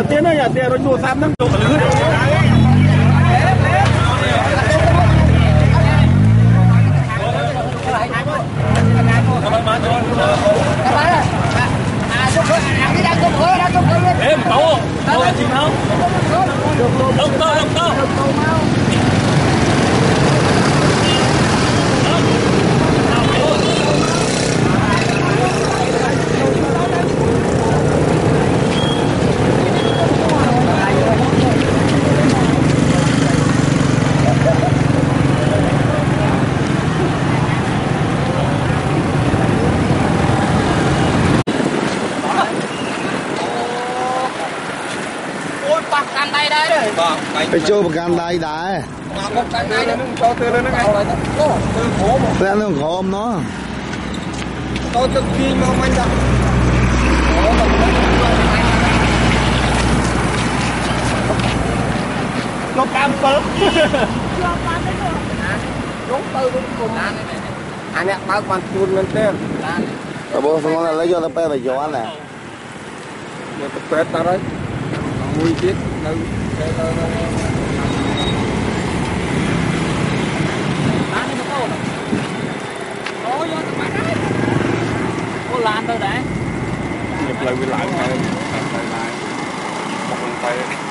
là tiền đó nhà tiền rồi đua sam năm chục lứa em cậu là chim không đông toไปโจ้ประกันใดได้เรื่องโคมเนาะตัวจะกินมามันจะnó cam phớt anh em bao quan tuôn lên tên bộ xong là lấy cho nó pe về gió nè nó tập ta đấy mùi tiết đâu làm thôi đấy nhập lời lại một lần tay